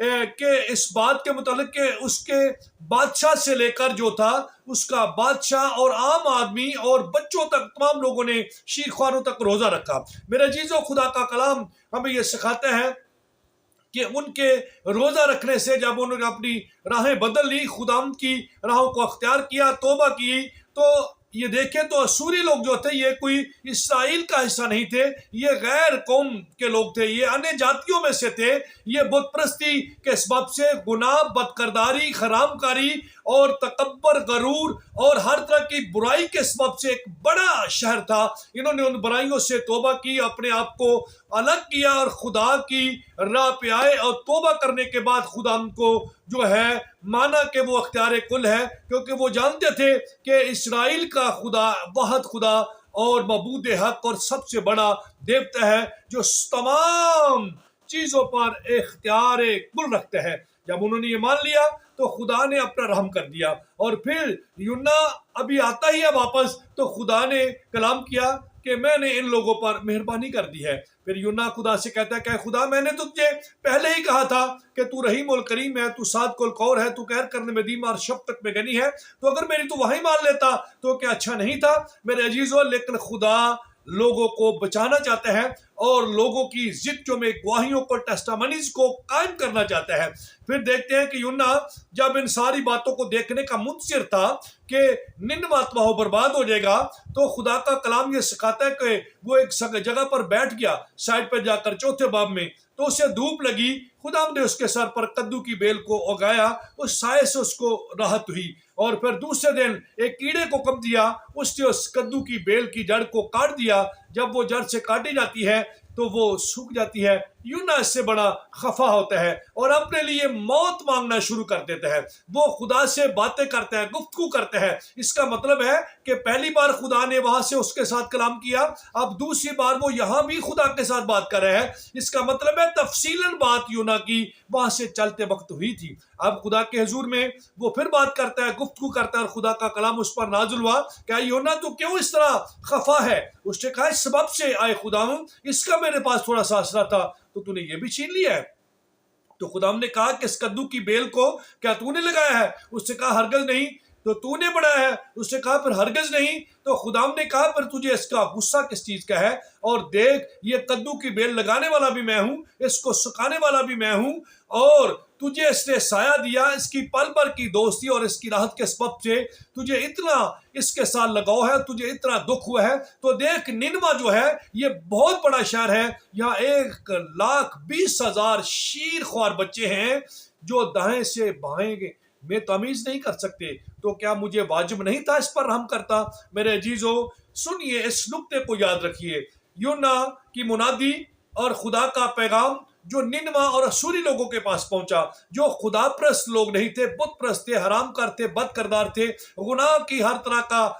کہ اس بات کے متعلق کہ اس کے بادشاہ سے لے کر جو تھا اس کا بادشاہ اور عام آدمی اور بچوں تک تمام لوگوں نے شیر خواروں تک روزہ رکھا۔ میرے عزیزو، خدا کا کلام ہمیں یہ سکھاتا ہے کہ ان کے روزہ رکھنے سے جب انہوں نے اپنی راہیں بدل لی، خداوند کی راہوں کو اختیار کیا، توبہ کی، تو یہ دیکھیں تو اسوری لوگ جو تھے یہ کوئی اسرائیل کا حصہ نہیں تھے، یہ غیر قوم کے لوگ تھے، یہ انیہ جاتیوں میں سے تھے۔ یہ بت پرستی کے سبب سے گناہ، بدکرداری، حرام کاری اور تکبر، غرور اور ہر طرح کی برائی کے سبب سے ایک بڑا شہر تھا۔ انہوں نے ان برائیوں سے توبہ کی، اپنے آپ کو الگ کیا اور خدا کی راہ پہ آئے، اور توبہ کرنے کے بعد خدا ان کو جو ہے مانا کہ وہ اختیار کل ہے، کیونکہ وہ جانتے تھے کہ اسرائیل کا خدا واحد خدا اور معبود حق اور سب سے بڑا دیوتا ہے جو تمام چیزوں پر اختیار کل رکھتا ہے۔ جب انہوں نے یہ مان لیا تو خدا نے اپنا رحم کر دیا، اور پھر یونا ابھی آتا ہی ہے واپس، تو خدا نے کلام کیا کہ میں نے ان لوگوں پر مہربانی کر دی ہے۔ پھر یونا خدا سے کہتا ہے کہ خدا، میں نے تجھے پہلے ہی کہا تھا کہ تو رحیم الکریم ہے، تو صادق القول ہے، تو خیر کرنے میں دیم اور شفقت میں غنی ہے، تو اگر میری تو وہی مان لیتا تو کیا اچھا نہیں تھا میرے عزیزو؟ لیکن خدا لوگوں کو بچانا چاہتا ہے اور لوگوں کی ضد میں گواہیوں کو، ٹیسٹامنیز کو قائم کرنا چاہتا ہے۔ پھر دیکھتے ہیں کہ یونا جب ان ساری باتوں کو دیکھنے کا منتظر تھا کہ ننوہ تباہ و برباد ہو جائے گا، تو خدا کا کلام یہ سکھاتا ہے کہ وہ ایک جگہ پر بیٹھ گیا سائڈ پہ جا کر، چوتھے باب میں، تو اسے دھوپ لگی، خدا نے اس کے سر پر کدو کی بیل کو اگایا، اس سائے سے اس کو راحت ہوئی، اور پھر دوسرے دن ایک کیڑے کو کم دیا، اس نے اس کدو کی بیل کی جڑ کو کاٹ دیا۔ جب وہ جڑ سے کاٹی جاتی ہے تو وہ سوکھ جاتی ہے۔ یونا اس سے بڑا خفا ہوتا ہے اور اپنے لیے موت مانگنا شروع کر دیتا ہے۔ وہ خدا سے باتیں کرتا ہے، گفتگو کرتا ہے۔ اس کا مطلب ہے کہ پہلی بار خدا نے وہاں سے اس کے ساتھ کلام کیا، اب دوسری بار وہ یہاں بھی خدا کے ساتھ بات کر رہا ہے۔ اس کا مطلب ہے تفصیلاً بات یونا کی وہاں سے چلتے وقت ہوئی تھی۔ اب خدا کے حضور میں وہ پھر بات کرتا ہے، گفتگو کرتا ہے، اور خدا کا کلام اس پر نازل ہوا کہ یونا تو کیوں اس طرح خفا ہے؟ اس نے کہا اس سبب سے آئے خداوند، اس کا میرے پاس تھوڑا سا اثرا تھا تو نے یہ بھی چھین لیا ہے۔ تو خدا نے کہا کہ اس کدو کی بیل کو کیا تو نے لگایا ہے؟ اس سے کہا ہرگز نہیں۔ تو نے بڑھایا ہے؟ اس سے کہا پھر ہرگز نہیں۔ تو خدا نے کہا پھر تجھے اس کا غصہ کس چیز کا ہے؟ اور دیکھ، یہ کدو کی بیل لگانے والا بھی میں ہوں، اس کو سکھانے والا بھی میں ہوں، اور تجھے اس نے سایہ دیا، اس کی پل بھر کی دوستی اور اس کی راحت کے سبب سے تجھے اتنا اس کے ساتھ لگاؤ ہے، تجھے اتنا دکھ ہوا ہے۔ تو دیکھ، ننوہ جو ہے یہ بہت بڑا شہر ہے، یہاں 1,20,000 شیر خوار بچے ہیں جو دائیں سے بائیں میں تمیز نہیں کر سکتے، تو کیا مجھے واجب نہیں تھا اس پر رحم کرتا؟ میرے عزیزو سنیے، اس نقطے کو یاد رکھیے۔ یونا کی منادی اور خدا کا پیغام جو ننوہ اور اسوری لوگوں کے پاس پہنچا، جو خدا پرست لوگ نہیں تھے، بت پرست تھے، حرام کار تھے، بد کردار تھے، گناہ کی ہر طرح کا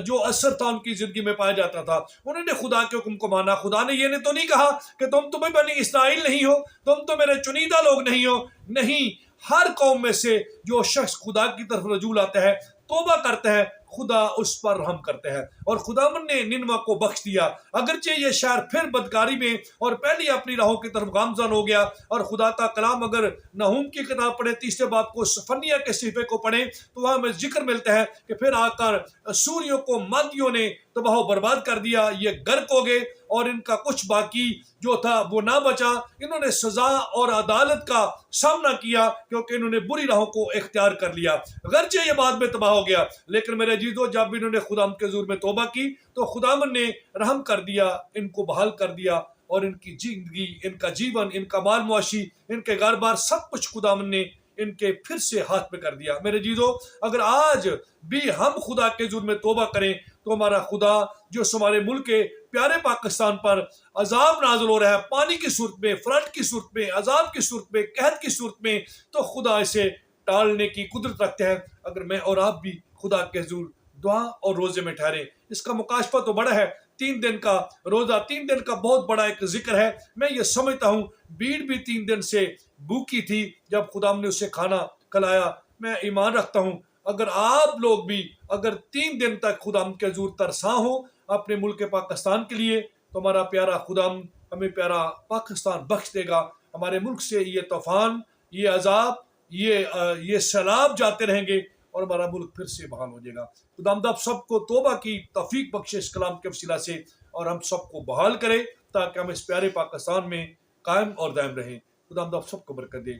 جو اثر تھا ان کی زندگی میں پایا جاتا تھا، انہوں نے خدا کے حکم کو مانا۔ خدا نے یہ تو نہیں کہا کہ تم بنی اسرائیل نہیں ہو، تم تو میرے چنیدہ لوگ نہیں ہو۔ نہیں، ہر قوم میں سے جو شخص خدا کی طرف رجوع آتا ہے، توبہ کرتا ہے، خدا اس پر رحم کرتا ہے، اور خداوند نے ننوہ کو بخش دیا۔ اگرچہ یہ شہر پھر بدکاری میں اور پہلی اپنی راہوں کی طرف گامزن ہو گیا، اور خدا کا کلام اگر نحوم کی کتاب پڑھے، تیسرے باب کو، صفنیہ کے صحیفے کو پڑھیں، تو وہاں میں ذکر ملتا ہے کہ پھر آ کر سوریوں کو مادیوں نے تباہ و برباد کر دیا، یہ غرق ہو گئے، اور ان کا کچھ باقی جو تھا وہ نہ بچا۔ انہوں نے سزا اور عدالت کا سامنا کیا کیونکہ انہوں نے بری راہوں کو اختیار کر لیا۔ اگرچہ یہ بعد میں تباہ ہو گیا، لیکن میرے عزیزو جب انہوں نے خدا کے حضور میں توبہ کی تو خداوند نے رحم کر دیا، ان کو بحال کر دیا، اور ان کی زندگی، ان کا جیون، ان کا مال معاشی، ان کے گھر بار، سب کچھ خداوند نے ان کے پھر سے ہاتھ میں کر دیا۔ میرے جیزو اگر آج بھی ہم خدا کے حضور میں توبہ کریں تو ہمارا خدا جو ہمارے ملک کے پیارے پاکستان پر عذاب نازل ہو رہا ہے، پانی کی صورت میں، فلڈ کی صورت میں، عذاب کی صورت میں، قحط کی صورت میں، تو خدا اسے ٹالنے کی قدرت رکھتے ہیں اگر میں اور آپ بھی خدا کے حضور دعا اور روزے میں ٹھہریں۔ اس کا مکاشفہ تو بڑا ہے، 3 دن کا روزہ، 3 دن کا بہت بڑا ایک ذکر ہے۔ میں یہ سمجھتا ہوں بھیڑ بھی 3 دن سے بھوکی تھی جب خدا نے اسے کھانا کھلایا۔ میں ایمان رکھتا ہوں اگر آپ لوگ بھی اگر 3 دن تک خدا کے حضور ترساں ہو اپنے ملک پاکستان کے لیے، تو ہمارا پیارا خدا ہمیں پیارا پاکستان بخش دے گا، ہمارے ملک سے یہ طوفان یہ عذاب یہ سیلاب جاتے رہیں گے اور ہمارا ملک پھر سے بحال ہو جائے گا. خداوند آپ سب کو توبہ کی توفیق بخشے اس کلام کے وسیلہ سے، اور ہم سب کو بحال کرے تاکہ ہم اس پیارے پاکستان میں قائم اور دائم رہیں. خداوند آپ سب کو برکت دے.